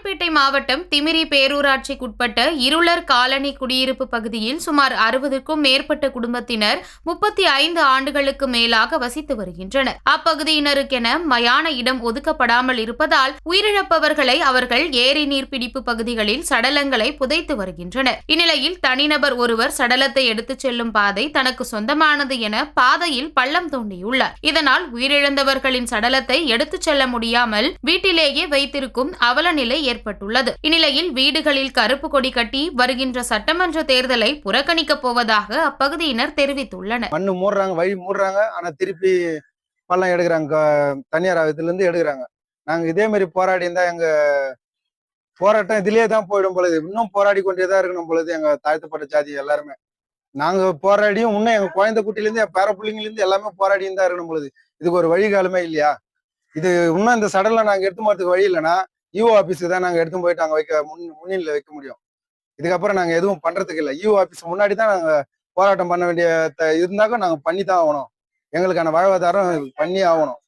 ராணிப்பேட்டை மாவட்டம் திமிரி பேரூராட்சிக்குட்பட்ட இருளர் காலனி குடியிருப்பு பகுதியில் சுமார் 60க்கும் மேற்பட்ட குடும்பத்தினர் 35 ஆண்டுகளுக்கு மேலாக வசித்து வருகின்றனர். அப்பகுதியினருக்கென மயான இடம் ஒதுக்கப்படாமல் இருப்பதால் உயிரிழப்பவர்களை அவர்கள் ஏரி நீர்பிடிப்பு பகுதிகளில் சடலங்களை புதைத்து வருகின்றனர். இந்நிலையில் தனிநபர் ஒருவர் சடலத்தை எடுத்துச் செல்லும் பாதை தனக்கு சொந்தமானது என பாதையில் பள்ளம் தோண்டியுள்ளார். இதனால் உயிரிழந்தவர்களின் சடலத்தை எடுத்துச் செல்ல முடியாமல் வீட்டிலேயே வைத்திருக்கும் அவல நிலை ஏற்பட்டுள்ளது. இந்நிலையில் வீடுகளில் கருப்பு கொடி கட்டி வருகின்ற சட்டமன்ற தேர்தலை புறக்கணிக்கப் போவதாக அப்பகுதியினர் தெரிவித்துள்ளனர். மண்ணு மூடுறாங்க, வழி மூடுறாங்க, ஆனா திருப்பி பள்ளம் எடுக்கிறாங்க, தனியார் இதுல இருந்து எடுக்கிறாங்க. நாங்க இதே மாதிரி போராடி இருந்தா எங்க போராட்டம் இதுலயே தான் போயிடும் பொழுது, இன்னும் போராடி கொண்டேதான் இருக்கணும் பொழுது எங்க தாழ்த்தப்பட்ட ஜாதி எல்லாருமே. நாங்க போராடியும் இன்னும் எங்க குழந்தை குட்டில இருந்து என் பேர பிள்ளைங்கள இருந்து எல்லாமே போராடியும் தான் இருக்கணும் பொழுது இதுக்கு ஒரு வழிகாலமே இல்லையா? இது இன்னும் இந்த சடலை நாங்க எடுத்து போறதுக்கு வழி இல்லைன்னா இஓ ஆபீஸுக்கு தான் நாங்க எடுத்து போயிட்டு அங்க முன்னிலையில வைக்க முடியும். இதுக்கப்புறம் நாங்க எதுவும் பண்றதுக்கு இல்லை. இஓ ஆபீஸ் முன்னாடி தான் நாங்க போராட்டம் பண்ண வேண்டிய இருந்தாக்க நாங்க பண்ணி தான் ஆகணும். எங்களுக்கான வாழ்வாதாரம் பண்ணி ஆகணும்.